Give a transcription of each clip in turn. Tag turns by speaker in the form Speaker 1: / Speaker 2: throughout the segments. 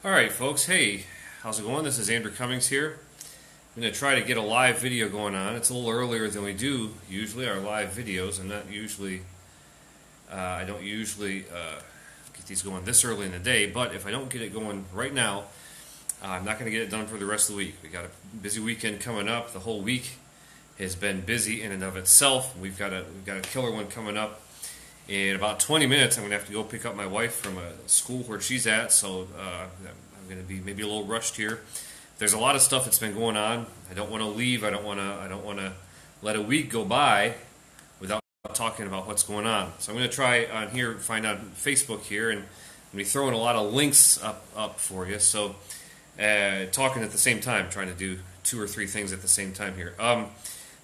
Speaker 1: Alright folks, hey, how's it going? This is Andrew Cummings here. I'm going to try to get a live video going on. It's a little earlier than we do usually, our live videos. I don't usually get these going this early in the day, but if I don't get it going right now, I'm not going to get it done for the rest of the week. We got a busy weekend coming up. The whole week has been busy in and of itself. We've got a killer one coming up. In about 20 minutes, I'm going to have to go pick up my wife from a school where she's at, so I'm going to be maybe a little rushed here. There's a lot of stuff that's been going on. I don't want to leave. I don't want to let a week go by without talking about what's going on. So I'm going to try on here, find out Facebook here, and I'm going to be throwing a lot of links up for you. So talking at the same time, trying to do 2 or 3 things at the same time here.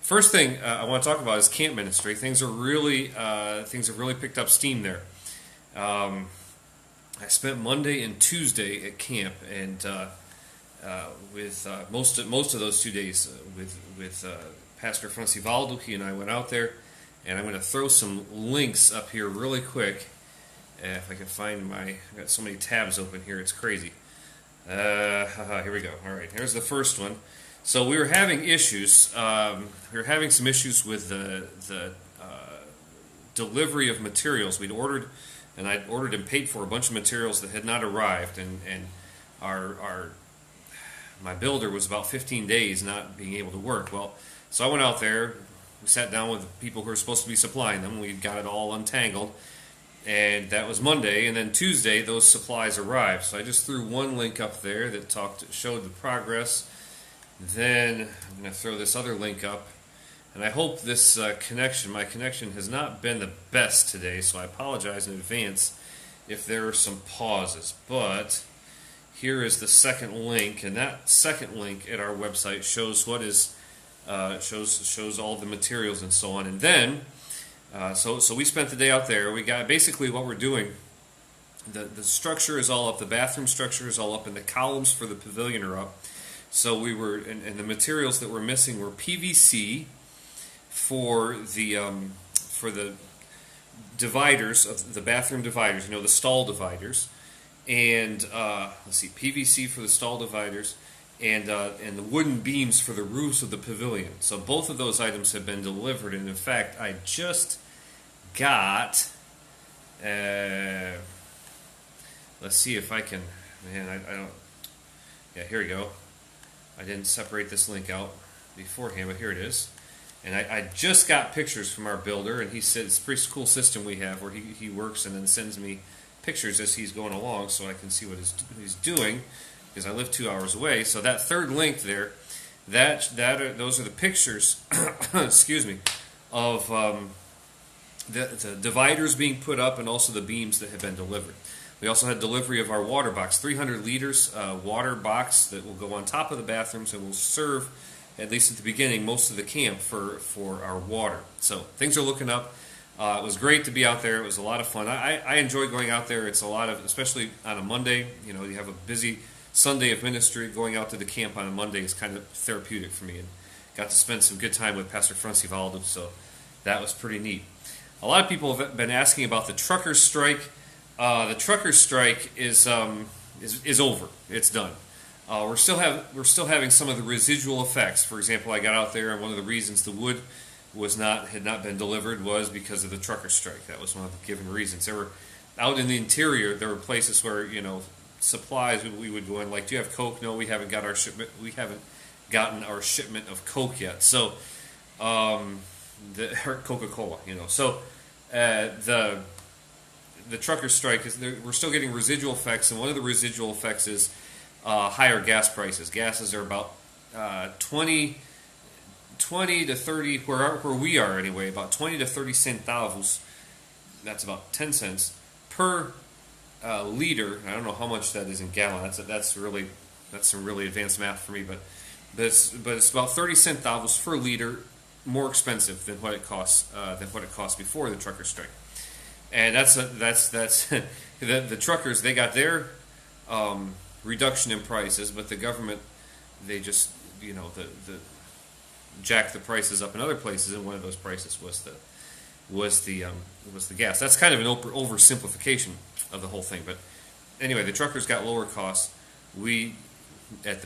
Speaker 1: First thing I want to talk about is camp ministry. Things have really picked up steam there. I spent Monday and Tuesday at camp, and with most of those 2 days with Pastor Francivaldo. He and I went out there, and I'm going to throw some links up here really quick. If I can find I've got so many tabs open here, it's crazy. Here we go. All right, here's the first one. So we were having issues. We were having some issues with the delivery of materials. I'd ordered and paid for a bunch of materials that had not arrived, and my builder was about 15 days not being able to work. Well, so I went out there. We sat down with the people who were supposed to be supplying them. We got it all untangled, and that was Monday. And then Tuesday, those supplies arrived. So I just threw one link up there that showed the progress. Then I'm going to throw this other link up, and I hope this my connection has not been the best today, so I apologize in advance if there are some pauses. But here is the second link, and that second link at our website shows what is shows all the materials and so on. And then so we spent the day out there. We got basically what we're doing. The structure is all up. The bathroom structure is all up, and the columns for the pavilion are up. So we were, and the materials that were missing were PVC for the dividers of the bathroom dividers, the stall dividers, and PVC for the stall dividers, and the wooden beams for the roofs of the pavilion. So both of those items have been delivered, and in fact, I just got. Let's see if I can. Man, I don't. Yeah, here we go. I didn't separate this link out beforehand, but here it is. And I just got pictures from our builder, and he said it's a pretty cool system we have where he works and then sends me pictures as he's going along so I can see what he's doing, because I live 2 hours away. So that third link there, those are the pictures, excuse me, of the dividers being put up and also the beams that have been delivered. We also had delivery of our water box, 300 liters water box that will go on top of the bathrooms and will serve, at least at the beginning, most of the camp for our water. So things are looking up. It was great to be out there. It was a lot of fun. I enjoy going out there. It's a lot of, especially on a Monday, you have a busy Sunday of ministry. Going out to the camp on a Monday is kind of therapeutic for me, and got to spend some good time with Pastor Francivaldo, so that was pretty neat. A lot of people have been asking about the truckers' strike. The trucker strike is over. It's done. We're still having some of the residual effects. For example, I got out there, and one of the reasons the wood had not been delivered was because of the trucker strike. That was one of the given reasons. There were out in the interior. There were places where supplies we would go in. Like, do you have Coke? No, we haven't got our shipment. We haven't gotten our shipment of Coke yet. So the Coca-Cola. So the trucker strike we're still getting residual effects, and one of the residual effects is higher gas prices. Gases are about 20 to 30, where we are anyway, about 20 to 30 centavos. That's about 10 cents per liter. I don't know how much that is in gallon. That's some really advanced math for me, but it's about 30 centavos per liter more expensive than what it costs before the trucker strike. And that's the truckers. They got their reduction in prices, but the government, they just jacked the prices up in other places, and one of those prices was the gas. That's kind of an oversimplification of the whole thing, but anyway, the truckers got lower costs. we at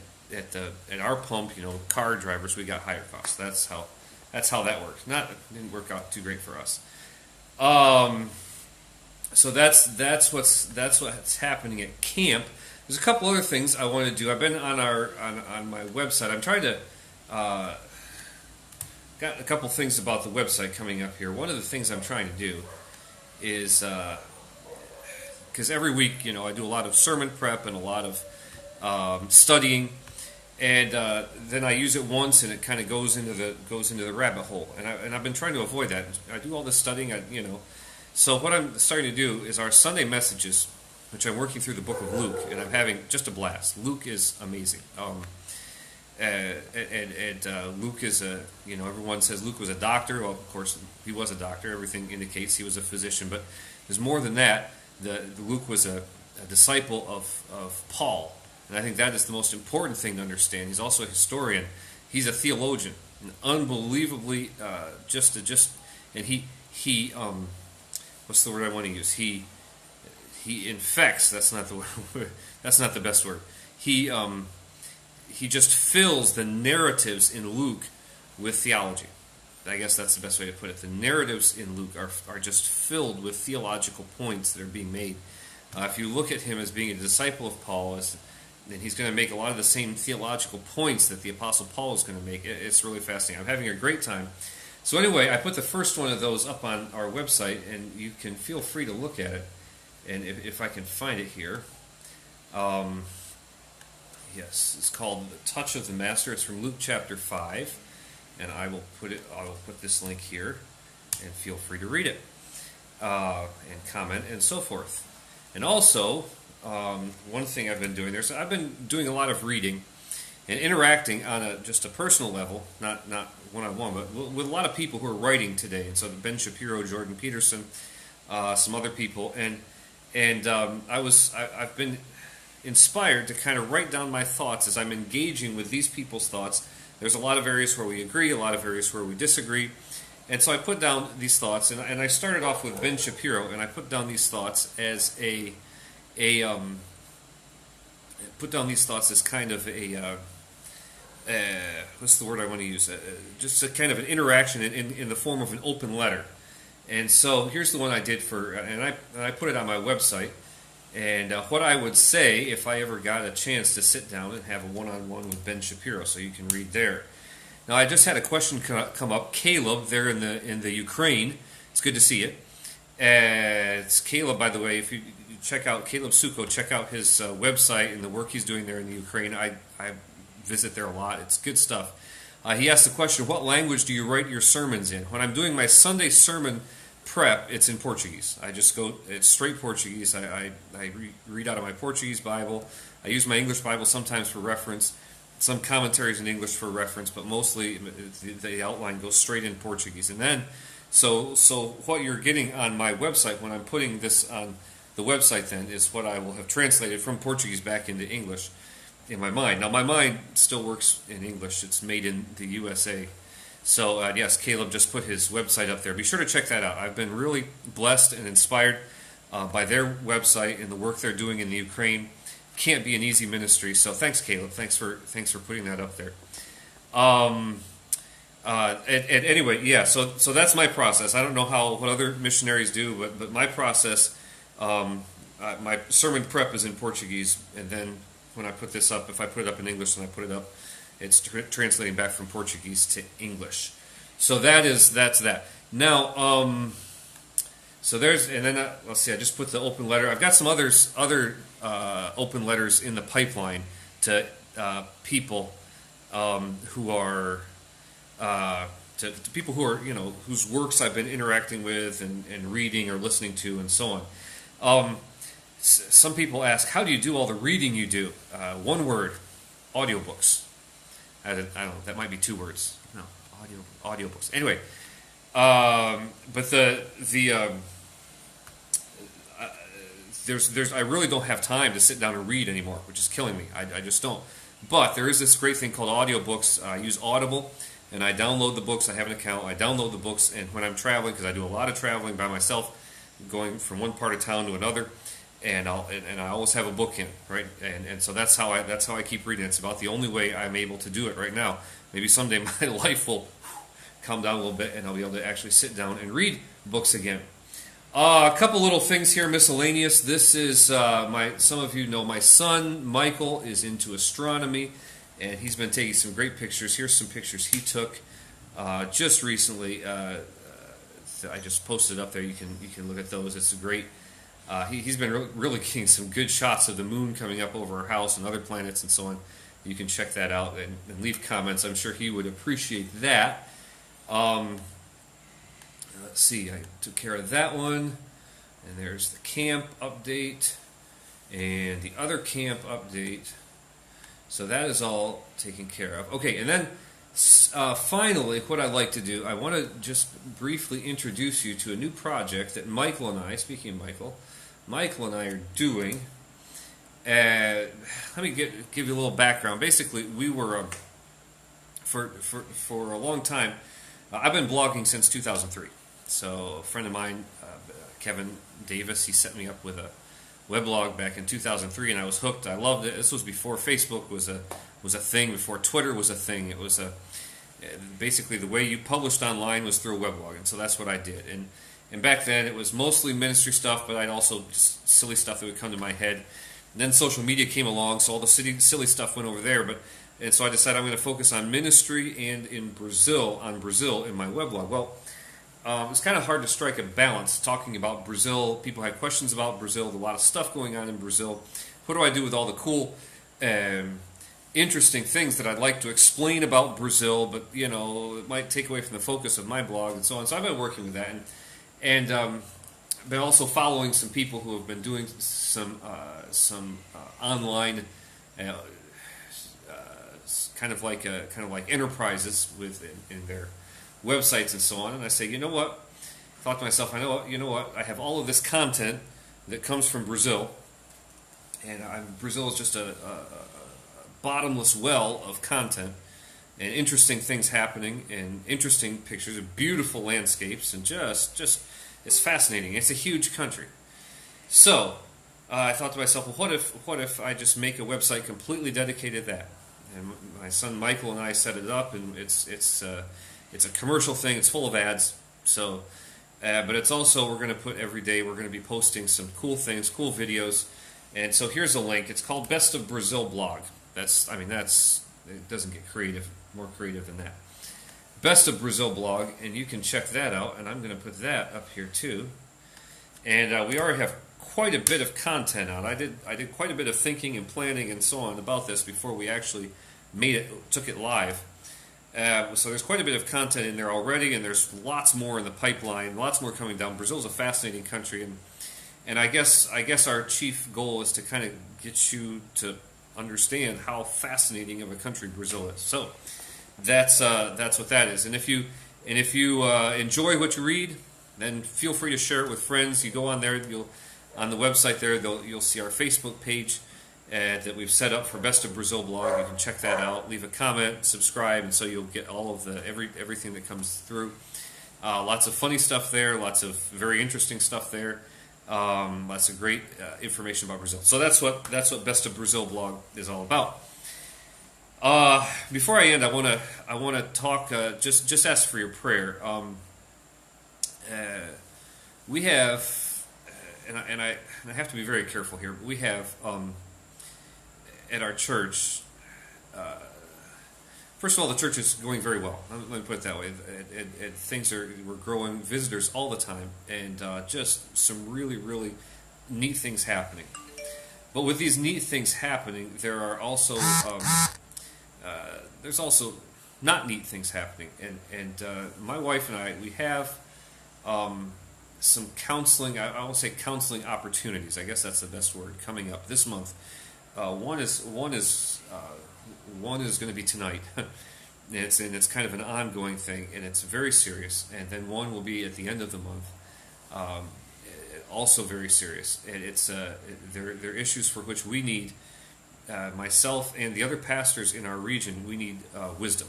Speaker 1: our pump, car drivers, we got higher costs. That's how that worked. Didn't work out too great for us. So that's what's happening at camp. There's a couple other things I want to do. I've been on my website. I'm trying to got a couple things about the website coming up here. One of the things I'm trying to do is because every week, I do a lot of sermon prep and a lot of studying, and then I use it once, and it kind of goes into the rabbit hole. And I've been trying to avoid that. I do all this studying, So what I'm starting to do is our Sunday messages, which I'm working through the book of Luke, and I'm having just a blast. Luke is amazing. Luke is everyone says Luke was a doctor. Well, of course, he was a doctor. Everything indicates he was a physician. But there's more than that. Luke was a disciple of Paul. And I think that is the most important thing to understand. He's also a historian. He's a theologian. And unbelievably, and he what's the word I want to use? He infects. That's not the word. That's not the best word. He just fills the narratives in Luke with theology. I guess that's the best way to put it. The narratives in Luke are just filled with theological points that are being made. If you look at him as being a disciple of Paul, then he's going to make a lot of the same theological points that the Apostle Paul is going to make. It's really fascinating. I'm having a great time. So anyway, I put the first one of those up on our website, and you can feel free to look at it. And if I can find it here, yes, it's called "The Touch of the Master." It's from Luke chapter 5, and I will put this link here, and feel free to read it and comment and so forth. And also, one thing I've been doing I've been doing a lot of reading and interacting on just a personal level, not one-on-one, but with a lot of people who are writing today. And so Ben Shapiro, Jordan Peterson, some other people, and I've been inspired to kind of write down my thoughts as I'm engaging with these people's thoughts. There's a lot of areas where we agree, a lot of areas where we disagree, and so I put down these thoughts, and I started off with Ben Shapiro, and I put down these thoughts as kind of what's the word I want to use? Just a kind of an interaction in the form of an open letter. And so here's the one I did and I put it on my website. And what I would say if I ever got a chance to sit down and have a one-on-one with Ben Shapiro, so you can read there. Now I just had a question come up. Caleb there in the Ukraine. It's good to see it. It's Caleb, by the way. If you check out Caleb Suko, check out his website and the work he's doing there in the Ukraine. I visit there a lot. It's good stuff. He asked the question, what language do you write your sermons in? When I'm doing my Sunday sermon prep, it's in Portuguese. It's straight Portuguese. I read out of my Portuguese Bible. I use my English Bible sometimes for reference, some commentaries in English for reference, but mostly the outline goes straight in Portuguese. And then, so what you're getting on my website, when I'm putting this on the website then, is what I will have translated from Portuguese back into English in my mind. Now, my mind still works in English. It's made in the USA. So, yes, Caleb just put his website up there. Be sure to check that out. I've been really blessed and inspired by their website and the work they're doing in the Ukraine. Can't be an easy ministry. So, thanks, Caleb. Thanks for putting that up there. Anyway, yeah. So that's my process. I don't know what other missionaries do, but my process. My sermon prep is in Portuguese, and then when I put this up, if I put it up in English and I put it up, it's translating back from Portuguese to English. So that's that. Now, so there's, and then let's see. I just put the open letter. I've got some other open letters in the pipeline to people who are to people who are whose works I've been interacting with and reading or listening to and so on. Some people ask, how do you do all the reading you do? One word, audiobooks. I don't know, that might be two words. No, audiobooks. Anyway, but there's I really don't have time to sit down and read anymore, which is killing me. I just don't. But there is this great thing called audiobooks. I use Audible, and I download the books. I have an account. I download the books, and when I'm traveling, because I do a lot of traveling by myself, going from one part of town to another, and I always have a book in, right? And so that's how I keep reading. It's about the only way I'm able to do it right now. Maybe someday my life will calm down a little bit, and I'll be able to actually sit down and read books again. A couple little things here, miscellaneous. This is some of you know my son Michael is into astronomy, and he's been taking some great pictures. Here's some pictures he took just recently. I just posted up there. You can look at those. It's great. He's been really getting some good shots of the moon coming up over our house and other planets and so on. You can check that out and leave comments. I'm sure he would appreciate that. Let's see, I took care of that one, and there's the camp update and the other camp update. So that is all taken care of. Okay, and then finally, what I'd like to do, I want to just briefly introduce you to a new project that Michael and I, speaking of Michael and I are doing. Let me give you a little background. Basically, we were for a long time. I've been blogging since 2003. So a friend of mine, Kevin Davis, he set me up with a weblog back in 2003, and I was hooked. I loved it. This was before Facebook was a thing, before Twitter was a thing. It was basically the way you published online was through a weblog, and so that's what I did. And back then it was mostly ministry stuff, but I'd also just silly stuff that would come to my head. And then social media came along, so all the silly stuff went over there. And so I decided I'm going to focus on ministry and in Brazil in my weblog. Well, it's kind of hard to strike a balance talking about Brazil. People had questions about Brazil, a lot of stuff going on in Brazil. What do I do with all the cool, interesting things that I'd like to explain about Brazil, but it might take away from the focus of my blog and so on. So I've been working with that, and been also following some people who have been doing some online, kind of like enterprises in their websites and so on. And I say, you know what? I thought to myself, you know what? I have all of this content that comes from Brazil, and Brazil is just a bottomless well of content and interesting things happening and interesting pictures of beautiful landscapes, and just it's fascinating. It's a huge country. So I thought to myself, well, what if I just make a website completely dedicated to that? And my son Michael and I set it up, and it's a commercial thing. It's full of ads. So, but it's also, we're going to put every day, we're going to be posting some cool things, cool videos. And so here's a link. It's called bestofbrazil.blog. It doesn't get more creative than that. Best of Brazil blog, and you can check that out. And I'm going to put that up here too. And we already have quite a bit of content out. I did quite a bit of thinking and planning and so on about this before we actually took it live. So there's quite a bit of content in there already, and there's lots more in the pipeline, lots more coming down. Brazil's a fascinating country, and I guess our chief goal is to kind of get you to understand how fascinating of a country Brazil is. So that's what that is. And if you enjoy what you read, then feel free to share it with friends. You go on there, on the website there, you'll see our Facebook page that we've set up for Best of Brazil blog. You can check that out. Leave a comment, subscribe, and so you'll get all of everything that comes through. Lots of funny stuff there. Lots of very interesting stuff there. Lots of great information about Brazil. So that's what Best of Brazil blog is all about. Before I end, I want to talk. Just ask for your prayer. We have, and I have to be very careful here. We have at our church. First of all, the church is going very well. Let me put it that way. We're growing visitors all the time, and just some really, really neat things happening. But with these neat things happening, there are also there's also not neat things happening. And my wife and I, we have some counseling. I won't say counseling opportunities. I guess that's the best word coming up this month. One is going to be tonight. It's kind of an ongoing thing, and it's very serious. And then one will be at the end of the month, also very serious. And they're issues for which we need, myself and the other pastors in our region, we need wisdom.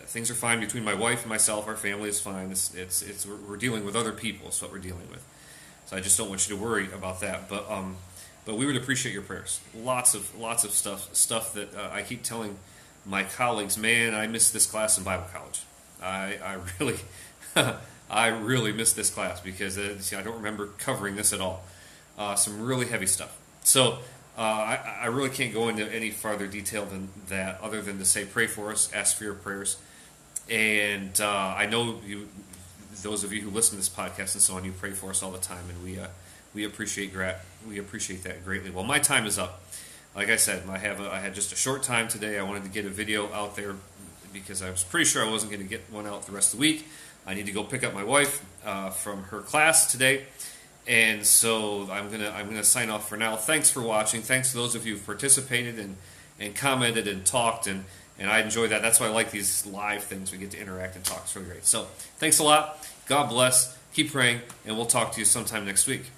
Speaker 1: Things are fine between my wife and myself. Our family is fine. We're dealing with other people. Is what we're dealing with. So I just don't want you to worry about that. But we would appreciate your prayers. Lots of stuff that I keep telling my colleagues. Man, I missed this class in Bible college. I really I really missed this class because I don't remember covering this at all. Some really heavy stuff. So I really can't go into any farther detail than that, other than to say, pray for us, ask for your prayers. And I know you, those of you who listen to this podcast and so on, you pray for us all the time, and we appreciate that greatly. Well, my time is up. Like I said, I had just a short time today. I wanted to get a video out there because I was pretty sure I wasn't going to get one out the rest of the week. I need to go pick up my wife from her class today, and so I'm gonna sign off for now. Thanks for watching. Thanks to those of you who participated and commented and talked, and I enjoy that. That's why I like these live things. We get to interact and talk. It's really great. So thanks a lot. God bless. Keep praying, and we'll talk to you sometime next week.